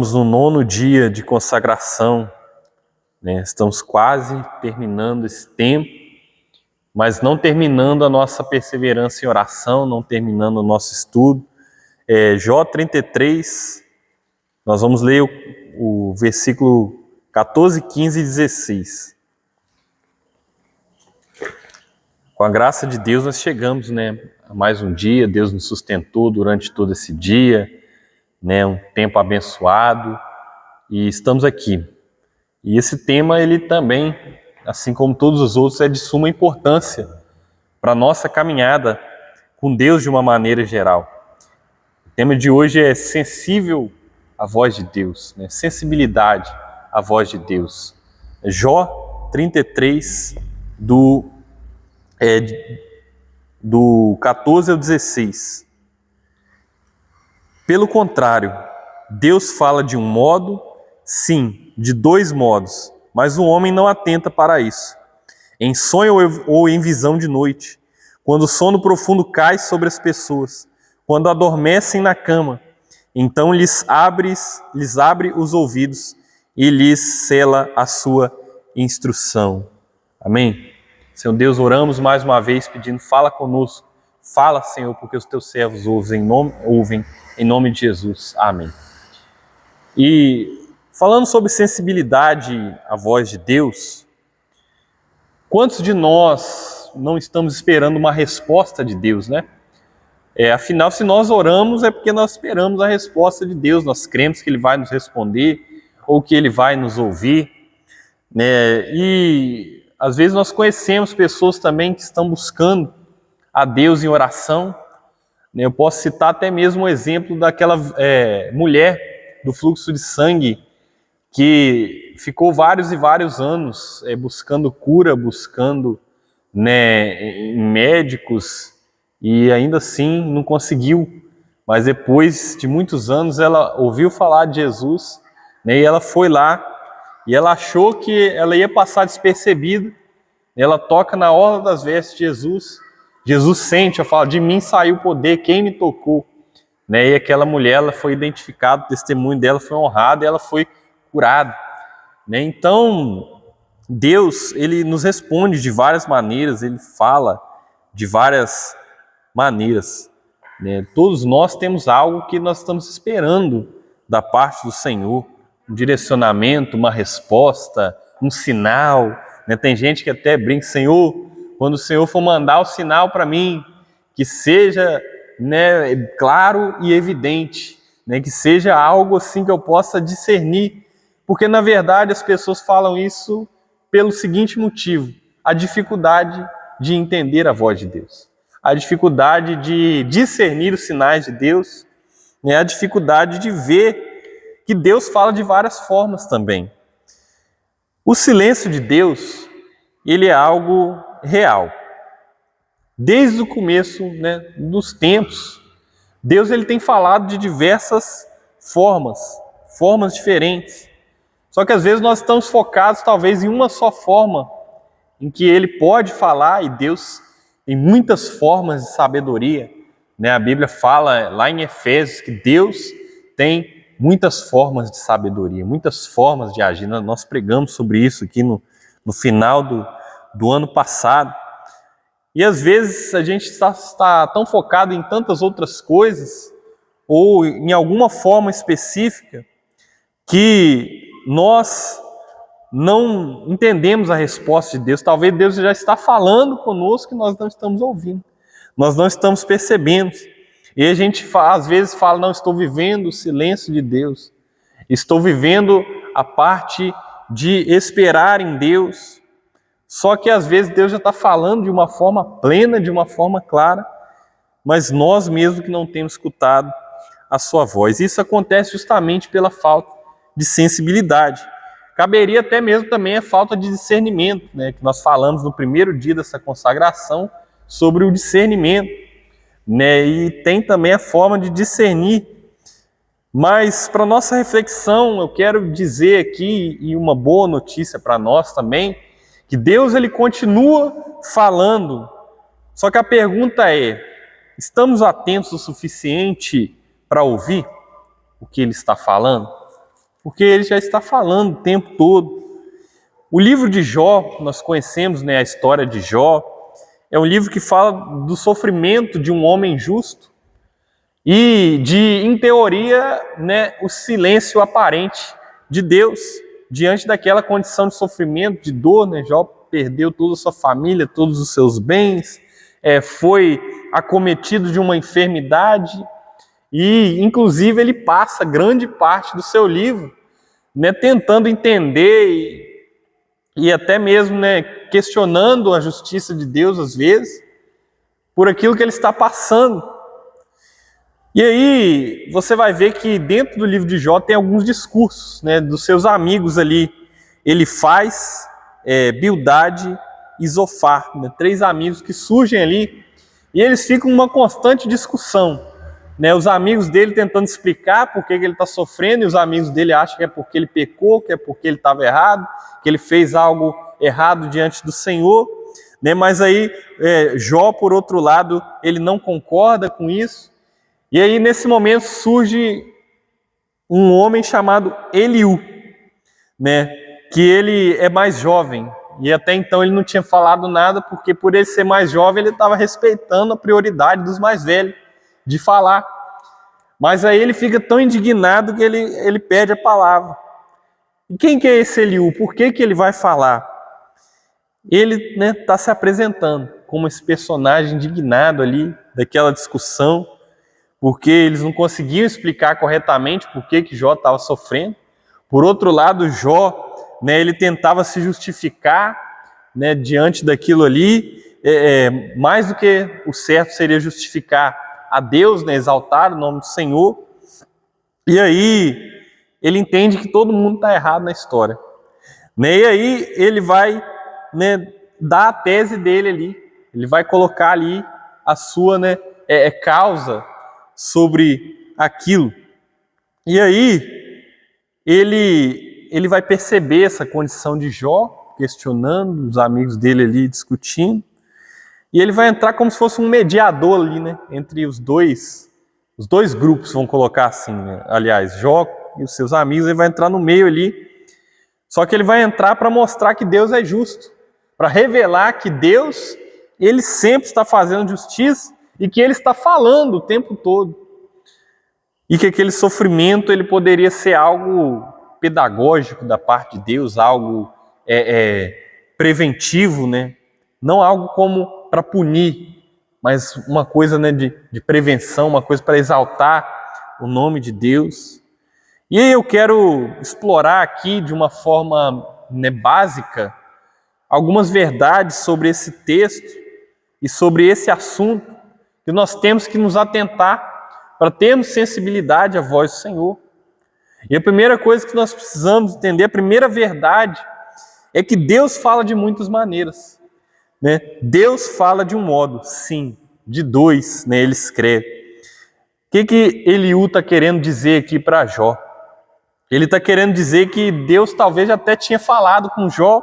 estamos no 9º dia de consagração, né? Estamos quase terminando esse tempo, mas não terminando a nossa perseverança em oração, não terminando o nosso estudo. Jó 33, nós vamos ler o versículo 14, 15 e 16. Com a graça de Deus nós chegamos, né, a mais um dia. Deus nos sustentou durante todo esse dia, né, um tempo abençoado, e estamos aqui. E esse tema, ele também, assim como todos os outros, é de suma importância para a nossa caminhada com Deus de uma maneira geral. O tema de hoje é sensível à voz de Deus, né? Sensibilidade à voz de Deus. Jó 33, do 14 ao 16. Pelo contrário, Deus fala de um modo, sim, de dois modos, mas o homem não atenta para isso. Em sonho ou em visão de noite, quando o sono profundo cai sobre as pessoas, quando adormecem na cama, então lhes abre os ouvidos e lhes sela a sua instrução. Amém? Senhor Deus, oramos mais uma vez pedindo, fala conosco. Fala, Senhor, porque os teus servos ouvem em nome de Jesus. Amém. E falando sobre sensibilidade à voz de Deus, quantos de nós não estamos esperando uma resposta de Deus, né? Afinal, se nós oramos é porque nós esperamos a resposta de Deus, nós cremos que Ele vai nos responder ou que Ele vai nos ouvir, né? E às vezes nós conhecemos pessoas também que estão buscando a Deus em oração. Eu posso citar até mesmo o exemplo daquela mulher do fluxo de sangue que ficou vários e vários anos buscando cura, buscando, né, em médicos, e ainda assim não conseguiu. Mas depois de muitos anos ela ouviu falar de Jesus, né, e ela foi lá e ela achou que ela ia passar despercebida. Ela toca na orla das vestes de Jesus. Jesus sente, ela fala, de mim saiu o poder, quem me tocou? Né? E aquela mulher, ela foi identificada, o testemunho dela foi honrado e ela foi curada. Né? Então, Deus, Ele nos responde de várias maneiras, Ele fala de várias maneiras. Né? Todos nós temos algo que nós estamos esperando da parte do Senhor, um direcionamento, uma resposta, um sinal. Né? Tem gente que até brinca, Senhor, quando o Senhor for mandar o sinal para mim, que seja, né, claro e evidente, né, que seja algo assim que eu possa discernir, porque na verdade as pessoas falam isso pelo seguinte motivo: a dificuldade de entender a voz de Deus, a dificuldade de discernir os sinais de Deus, né, a dificuldade de ver que Deus fala de várias formas também. O silêncio de Deus, ele é algo real. Desde o começo, né, dos tempos, Deus, ele tem falado de diversas formas diferentes. Só que às vezes nós estamos focados talvez em uma só forma em que Ele pode falar, e Deus tem muitas formas de sabedoria. Né? A Bíblia fala lá em Efésios que Deus tem muitas formas de sabedoria, muitas formas de agir. Nós pregamos sobre isso aqui no final do ano passado. E às vezes a gente está tão focado em tantas outras coisas, ou em alguma forma específica, que nós não entendemos a resposta de Deus. Talvez Deus já está falando conosco e nós não estamos ouvindo, nós não estamos percebendo. E a gente às vezes fala, não, estou vivendo o silêncio de Deus, estou vivendo a parte de esperar em Deus. Só que às vezes Deus já está falando de uma forma plena, de uma forma clara, mas nós mesmos que não temos escutado a sua voz. Isso acontece justamente pela falta de sensibilidade. Caberia até mesmo também a falta de discernimento, né? Que nós falamos no primeiro dia dessa consagração sobre o discernimento, né? E tem também a forma de discernir. Mas para nossa reflexão, eu quero dizer aqui, e uma boa notícia para nós também, que Deus, ele continua falando. Só que a pergunta é, estamos atentos o suficiente para ouvir o que Ele está falando? porque ele já está falando o tempo todo. O livro de Jó, nós conhecemos, né, a história de Jó, é um livro que fala do sofrimento de um homem justo e de, em teoria, né, o silêncio aparente de Deus diante daquela condição de sofrimento, de dor, né? Jó perdeu toda a sua família, todos os seus bens, foi acometido de uma enfermidade e, inclusive, ele passa grande parte do seu livro, né, tentando entender e até mesmo, né, questionando a justiça de Deus, às vezes, por aquilo que ele está passando. E aí você vai ver que dentro do livro de Jó tem alguns discursos, né, dos seus amigos ali. Elifaz, Bildade e Zofar, né, 3 amigos que surgem ali e eles ficam numa constante discussão, né, os amigos dele tentando explicar por que ele está sofrendo e os amigos dele acham que é porque ele pecou, que é porque ele estava errado, que ele fez algo errado diante do Senhor, né, mas aí Jó, por outro lado, ele não concorda com isso. E aí, nesse momento, surge um homem chamado Eliú, né? Que ele é mais jovem. E até então ele não tinha falado nada, porque por ele ser mais jovem, ele estava respeitando a prioridade dos mais velhos de falar. Mas aí ele fica tão indignado que ele pede a palavra. E quem que é esse Eliú? Por que ele vai falar? Ele, né, está se apresentando como esse personagem indignado ali, daquela discussão, porque eles não conseguiam explicar corretamente por que Jó estava sofrendo. Por outro lado, Jó, né, ele tentava se justificar, né, diante daquilo ali, mais do que o certo seria justificar a Deus, né, exaltar o nome do Senhor. E aí ele entende que todo mundo está errado na história, né, e aí ele vai, né, dar a tese dele ali, ele vai colocar ali a sua, né, causa sobre aquilo. E aí ele vai perceber essa condição de Jó, questionando, os amigos dele ali discutindo, e ele vai entrar como se fosse um mediador ali, né, entre os dois grupos, vamos colocar assim, né? Aliás, Jó e os seus amigos, ele vai entrar no meio ali, só que ele vai entrar para mostrar que Deus é justo, para revelar que Deus, ele sempre está fazendo justiça, e que ele está falando o tempo todo. E que aquele sofrimento ele poderia ser algo pedagógico da parte de Deus, algo preventivo, né? Não algo como para punir, mas uma coisa, né, de prevenção, uma coisa para exaltar o nome de Deus. E aí eu quero explorar aqui de uma forma, né, básica algumas verdades sobre esse texto e sobre esse assunto, que nós temos que nos atentar para termos sensibilidade à voz do Senhor. E a primeira coisa que nós precisamos entender, a primeira verdade, é que Deus fala de muitas maneiras, né? Deus fala de um modo, sim, de 2, né? Ele escreve. O que Eliú está querendo dizer aqui para Jó? Ele está querendo dizer que Deus talvez até tinha falado com Jó,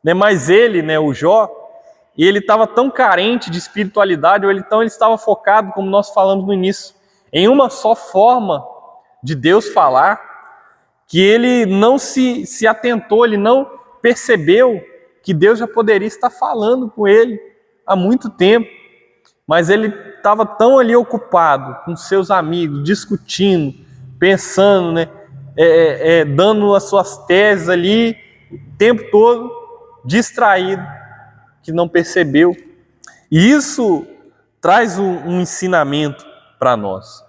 né? Mas ele, né, o Jó, e ele estava tão carente de espiritualidade, ou então ele estava focado, como nós falamos no início, em uma só forma de Deus falar, que ele não se atentou, ele não percebeu que Deus já poderia estar falando com ele há muito tempo, mas ele estava tão ali ocupado com seus amigos, discutindo, pensando, né, dando as suas teses ali, o tempo todo distraído, que não percebeu. E isso traz um ensinamento para nós.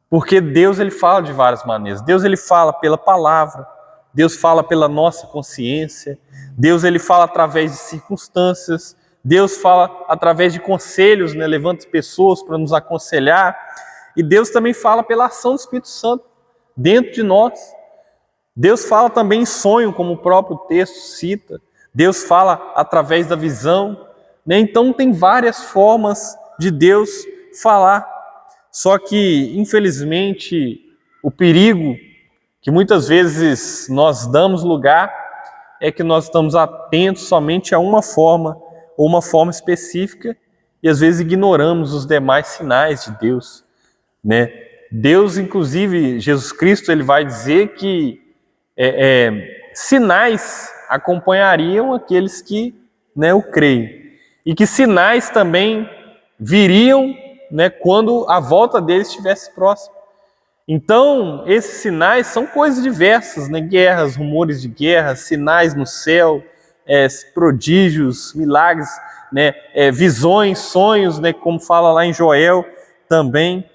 Porque Deus, ele fala de várias maneiras. Deus, ele fala pela palavra. Deus fala pela nossa consciência. Deus, ele fala através de circunstâncias. Deus fala através de conselhos, né? Levanta pessoas para nos aconselhar. E Deus também fala pela ação do Espírito Santo dentro de nós. Deus fala também em sonho, como o próprio texto cita. Deus fala através da visão, né? Então tem várias formas de Deus falar. Só que, infelizmente, o perigo que muitas vezes nós damos lugar é que nós estamos atentos somente a uma forma, ou uma forma específica, e às vezes ignoramos os demais sinais de Deus, né? Deus, inclusive, Jesus Cristo, ele vai dizer que sinais acompanhariam aqueles que, né, o creem. E que sinais também viriam, né, quando a volta deles estivesse próxima. Então, esses sinais são coisas diversas, né? Guerras, rumores de guerra, sinais no céu, prodígios, milagres, né? Visões, sonhos, né? Como fala lá em Joel também.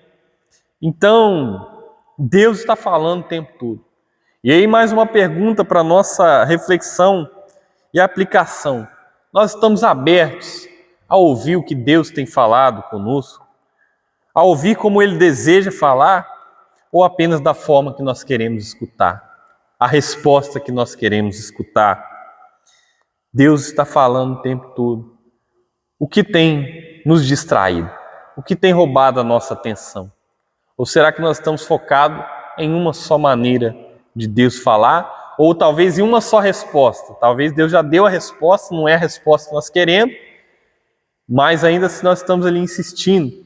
Então, Deus está falando o tempo todo. E aí mais uma pergunta para a nossa reflexão e aplicação. Nós estamos abertos a ouvir o que Deus tem falado conosco? A ouvir como Ele deseja falar? Ou apenas da forma que nós queremos escutar? A resposta que nós queremos escutar? Deus está falando o tempo todo. O que tem nos distraído? O que tem roubado a nossa atenção? Ou será que nós estamos focados em uma só maneira de Deus falar? Ou talvez em uma só resposta? Talvez Deus já deu a resposta, não é a resposta que nós queremos, mas ainda assim nós estamos ali insistindo.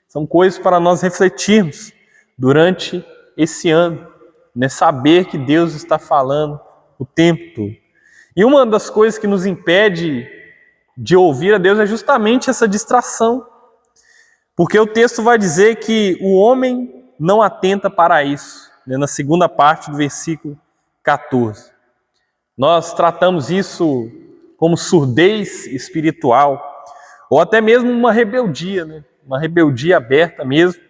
São coisas para nós refletirmos durante esse ano, né? Saber que Deus está falando o tempo todo. E uma das coisas que nos impede de ouvir a Deus é justamente essa distração. Porque o texto vai dizer que o homem não atenta para isso, né? Na segunda parte do versículo 14. Nós tratamos isso como surdez espiritual, ou até mesmo uma rebeldia, né? Uma rebeldia aberta mesmo.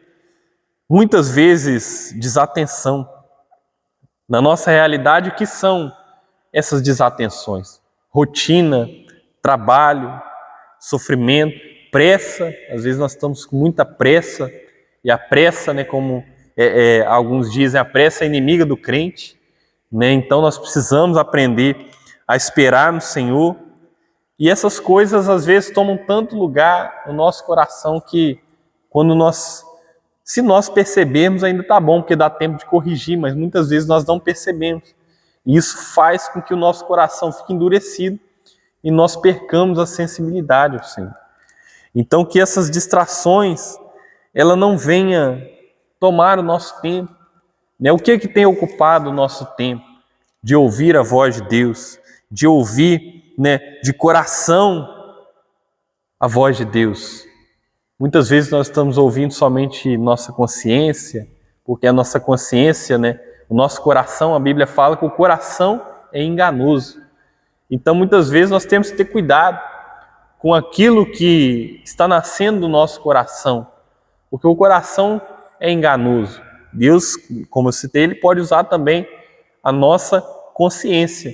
Muitas vezes, desatenção. Na nossa realidade, o que são essas desatenções? Rotina, trabalho, sofrimento, pressa. Às vezes nós estamos com muita pressa, e a pressa, né, como alguns dizem, a pressa é inimiga do crente, né? Então nós precisamos aprender a esperar no Senhor. E essas coisas às vezes tomam tanto lugar no nosso coração que se nós percebermos, ainda está bom, porque dá tempo de corrigir, mas muitas vezes nós não percebemos. E isso faz com que o nosso coração fique endurecido e nós percamos a sensibilidade ao Senhor. Então, que essas distrações, ela não venha tomar o nosso tempo, né? O que tem ocupado o nosso tempo? De ouvir a voz de Deus, de ouvir, né, de coração a voz de Deus. Muitas vezes nós estamos ouvindo somente nossa consciência, porque a nossa consciência, né, o nosso coração, a Bíblia fala que o coração é enganoso. Então muitas vezes nós temos que ter cuidado com aquilo que está nascendo do nosso coração, porque o coração é enganoso. Deus, como eu citei, Ele pode usar também a nossa consciência,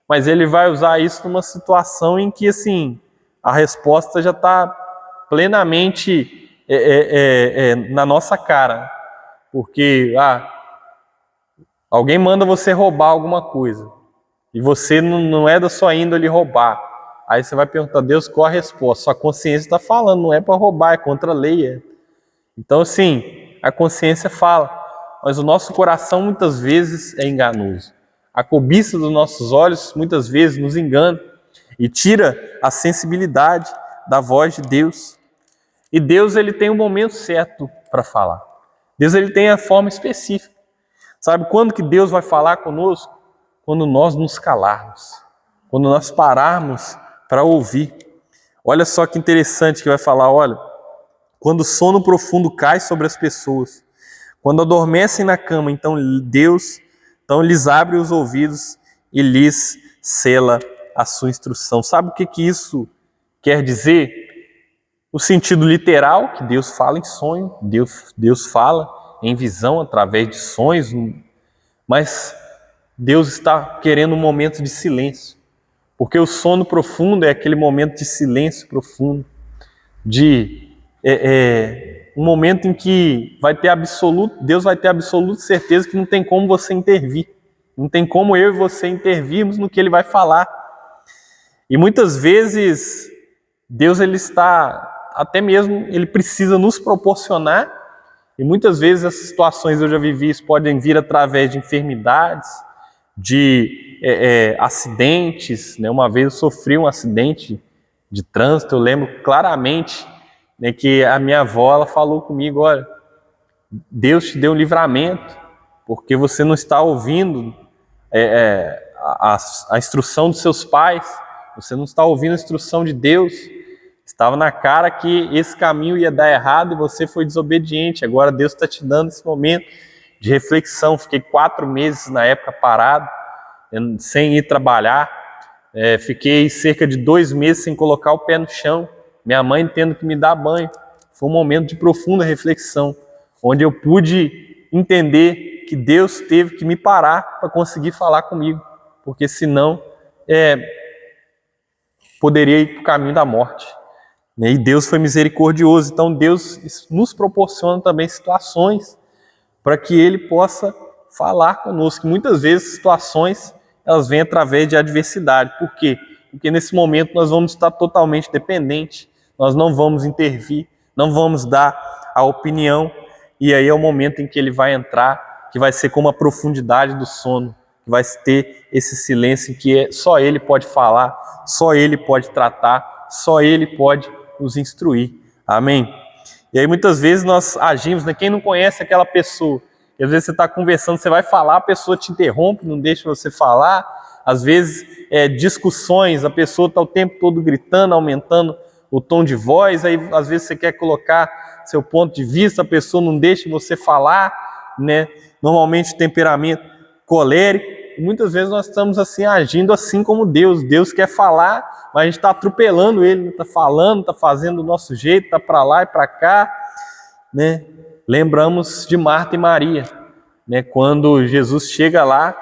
mas Ele vai usar isso numa situação em que, assim, a resposta já está plenamente na nossa cara, porque alguém manda você roubar alguma coisa e você não é da sua índole roubar. Aí você vai perguntar a Deus qual a resposta. Sua consciência está falando, não é para roubar, é contra a lei. Então, assim, a consciência fala, mas o nosso coração muitas vezes é enganoso. A cobiça dos nossos olhos muitas vezes nos engana e tira a sensibilidade da voz de Deus. E Deus, Ele tem um momento certo para falar. Deus, Ele tem a forma específica. Sabe quando que Deus vai falar conosco? Quando nós nos calarmos. Quando nós pararmos para ouvir. Olha só que interessante que vai falar, olha, quando o sono profundo cai sobre as pessoas, quando adormecem na cama, então Deus lhes abre os ouvidos e lhes sela a sua instrução. Sabe o que isso quer dizer? O sentido literal, que Deus fala em sonho, Deus fala em visão através de sonhos, mas Deus está querendo um momento de silêncio, porque o sono profundo é aquele momento de silêncio profundo, de um momento em que Deus vai ter absoluta certeza que não tem como você intervir, não tem como eu e você intervirmos no que Ele vai falar. E muitas vezes Deus, Ele precisa nos proporcionar, e muitas vezes essas situações eu já vivi, isso podem vir através de enfermidades, de acidentes, né? Uma vez eu sofri um acidente de trânsito, eu lembro claramente, né, que a minha avó, ela falou comigo, olha, Deus te deu um livramento, porque você não está ouvindo a instrução dos seus pais, você não está ouvindo a instrução de Deus. Estava na cara que esse caminho ia dar errado e você foi desobediente. Agora Deus está te dando esse momento de reflexão. Fiquei 4 meses na época parado, sem ir trabalhar. Fiquei cerca de 2 meses sem colocar o pé no chão. Minha mãe tendo que me dar banho. Foi um momento de profunda reflexão, onde eu pude entender que Deus teve que me parar para conseguir falar comigo, porque senão poderia ir para o caminho da morte. E Deus foi misericordioso, então Deus nos proporciona também situações para que Ele possa falar conosco. Muitas vezes situações elas vêm através de adversidade. Por quê? Porque nesse momento nós vamos estar totalmente dependentes, nós não vamos intervir, não vamos dar a opinião, e aí é o momento em que Ele vai entrar, que vai ser como a profundidade do sono, que vai ter esse silêncio em que só Ele pode falar, só Ele pode tratar, só Ele pode nos instruir. Amém? E aí muitas vezes nós agimos, Quem não conhece aquela pessoa, e às vezes você está conversando, você vai falar, a pessoa te interrompe, não deixa você falar. Às vezes discussões, a pessoa está o tempo todo gritando, aumentando o tom de voz, aí às vezes você quer colocar seu ponto de vista, a pessoa não deixa você falar, Normalmente temperamento colérico. Muitas vezes nós estamos assim, agindo assim como Deus. Deus quer falar, mas a gente está atropelando Ele, está falando, está fazendo do nosso jeito, está para lá e para cá. Lembramos de Marta e Maria. Quando Jesus chega lá,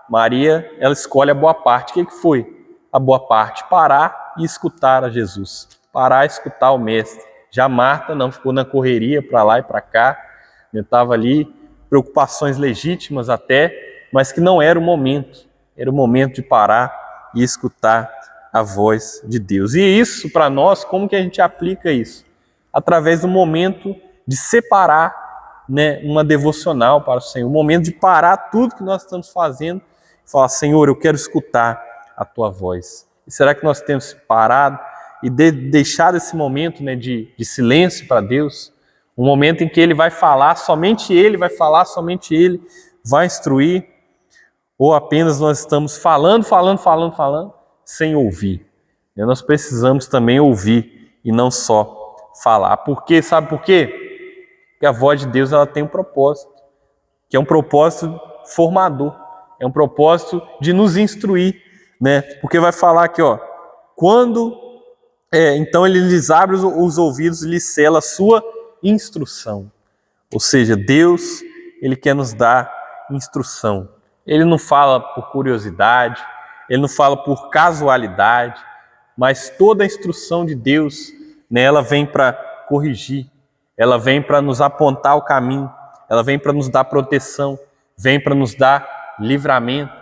Maria, ela escolhe a boa parte. O que foi a boa parte? Parar e escutar a Jesus. Parar e escutar o Mestre. Já Marta não, ficou na correria para lá e para cá. Estava ali, preocupações legítimas até, mas que não era o momento. Era o momento de parar e escutar a voz de Deus. E isso, para nós, como que a gente aplica isso? Através do momento de separar uma devocional para o Senhor. O momento de parar tudo que nós estamos fazendo e falar, Senhor, eu quero escutar a Tua voz. E será que nós temos parado e deixado esse momento de silêncio para Deus? Um momento em que Ele vai falar, somente Ele vai falar, somente Ele vai instruir, ou apenas nós estamos falando, sem ouvir. Nós precisamos também ouvir e não só falar. Por quê? Sabe por quê? Porque a voz de Deus ela tem um propósito, que é um propósito formador, é um propósito de nos instruir, Porque vai falar aqui, quando então Ele lhes abre os ouvidos e lhes sela a sua instrução. Ou seja, Deus, Ele quer nos dar instrução. Ele não fala por curiosidade, Ele não fala por casualidade, mas toda a instrução de Deus, ela vem para corrigir, ela vem para nos apontar o caminho, ela vem para nos dar proteção, vem para nos dar livramento.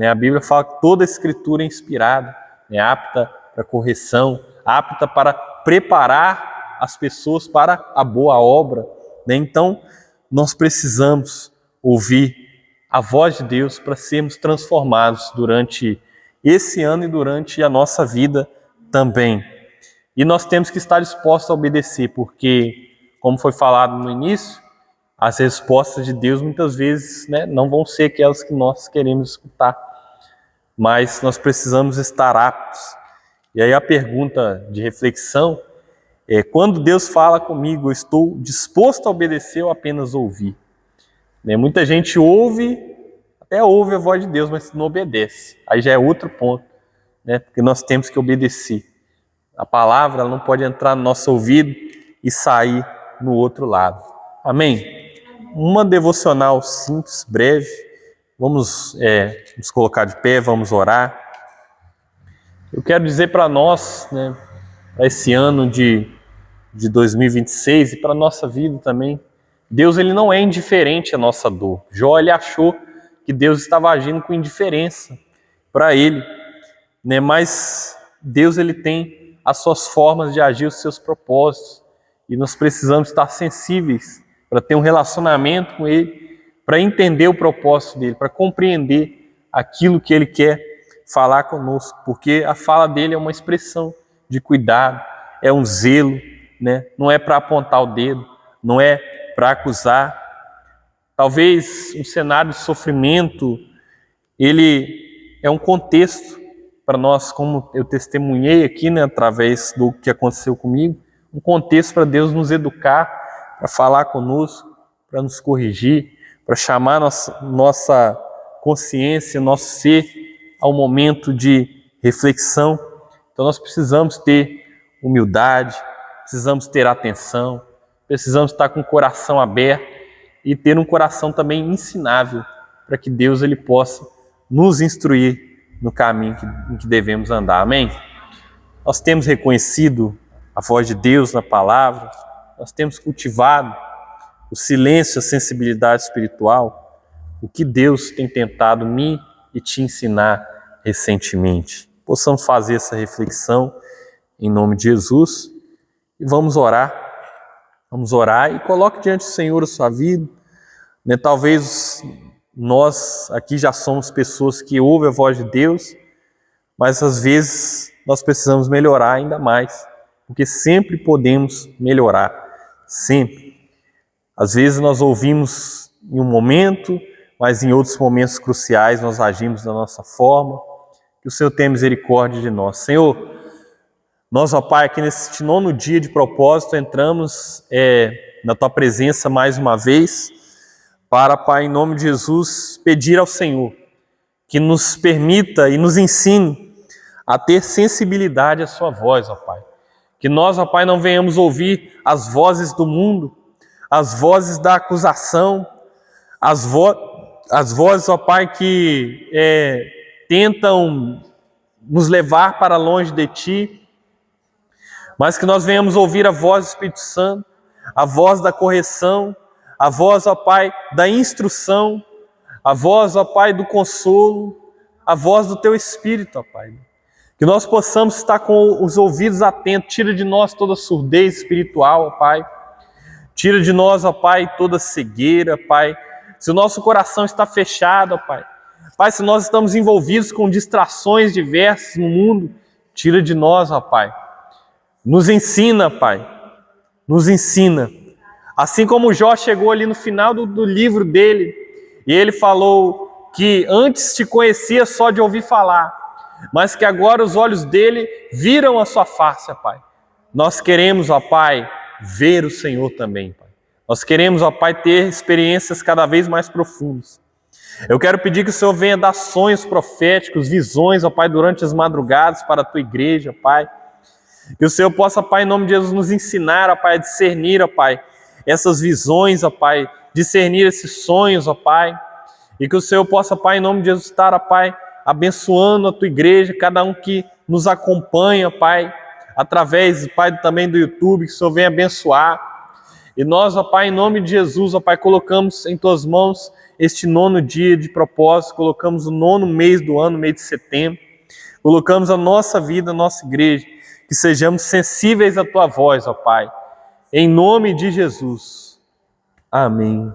A Bíblia fala que toda a Escritura é inspirada, apta para correção, apta para preparar as pessoas para a boa obra. Então, nós precisamos ouvir a voz de Deus para sermos transformados durante esse ano e durante a nossa vida também. E nós temos que estar dispostos a obedecer, porque, como foi falado no início, as respostas de Deus muitas vezes não vão ser aquelas que nós queremos escutar, mas nós precisamos estar aptos. E aí a pergunta de reflexão é: quando Deus fala comigo, eu estou disposto a obedecer ou apenas ouvir? Muita gente até ouve a voz de Deus, mas não obedece. Aí já é outro ponto, porque nós temos que obedecer. A palavra ela não pode entrar no nosso ouvido e sair no outro lado. Amém? Uma devocional simples, breve. Vamos nos colocar de pé, vamos orar. Eu quero dizer para nós, para esse ano de 2026 e para a nossa vida também, Deus ele não é indiferente à nossa dor. Jó ele achou que Deus estava agindo com indiferença para ele, mas Deus ele tem as suas formas de agir, os seus propósitos, e nós precisamos estar sensíveis para ter um relacionamento com Ele, para entender o propósito dele, para compreender aquilo que Ele quer falar conosco, porque a fala dele é uma expressão de cuidado, é um zelo, não é para apontar o dedo, não é para acusar, Talvez um cenário de sofrimento, ele é um contexto para nós, como eu testemunhei aqui, né, através do que aconteceu comigo, um contexto para Deus nos educar, para falar conosco, para nos corrigir, para chamar nossa consciência, nosso ser ao momento de reflexão. Então nós precisamos ter humildade, precisamos ter atenção, precisamos estar com o coração aberto e ter um coração também ensinável, para que Deus ele possa nos instruir no caminho em que devemos andar. Amém? Nós temos reconhecido a voz de Deus na palavra, nós temos cultivado o silêncio, a sensibilidade espiritual, o que Deus tem tentado me e te ensinar recentemente. Possamos fazer essa reflexão em nome de Jesus e vamos orar e coloque diante do Senhor a sua vida. Talvez nós aqui já somos pessoas que ouvem a voz de Deus, mas às vezes nós precisamos melhorar ainda mais, porque sempre podemos melhorar, sempre. Às vezes nós ouvimos em um momento, mas em outros momentos cruciais nós agimos da nossa forma. Que o Senhor tenha misericórdia de nós. Senhor, nós, ó Pai, aqui neste 9º dia de propósito, entramos na Tua presença mais uma vez, para, Pai, em nome de Jesus, pedir ao Senhor que nos permita e nos ensine a ter sensibilidade à Sua voz, ó Pai. Que nós, ó Pai, não venhamos ouvir as vozes do mundo, as vozes da acusação, as vozes, ó Pai, que tentam nos levar para longe de Ti, mas que nós venhamos ouvir a voz do Espírito Santo, a voz da correção, a voz, ó Pai, da instrução, a voz, ó Pai, do consolo, a voz do Teu Espírito, ó Pai. Que nós possamos estar com os ouvidos atentos. Tira de nós toda surdez espiritual, ó Pai. Tira de nós, ó Pai, toda cegueira, Pai. Se o nosso coração está fechado, ó Pai. Pai, se nós estamos envolvidos com distrações diversas no mundo, tira de nós, ó Pai. Nos ensina, Pai. Nos ensina. Assim como Jó chegou ali no final do livro dele, e ele falou que antes te conhecia só de ouvir falar, mas que agora os olhos dele viram a sua face, ó Pai. Nós queremos, ó Pai, ver o Senhor também, Pai. Nós queremos, ó Pai, ter experiências cada vez mais profundas. Eu quero pedir que o Senhor venha dar sonhos proféticos, visões, ó Pai, durante as madrugadas para a Tua igreja, Pai. Que o Senhor possa, Pai, em nome de Jesus, nos ensinar, ó Pai, a discernir, ó Pai, essas visões, ó Pai, discernir esses sonhos, ó Pai. E que o Senhor possa, Pai, em nome de Jesus, estar, ó Pai, abençoando a Tua igreja, cada um que nos acompanha, Pai, através, Pai, também do YouTube, que o Senhor venha abençoar. E nós, ó Pai, em nome de Jesus, ó Pai, colocamos em Tuas mãos este 9º dia de propósito, colocamos o 9º mês do ano, mês de setembro, colocamos a nossa vida, a nossa igreja, que sejamos sensíveis à Tua voz, ó Pai, em nome de Jesus. Amém.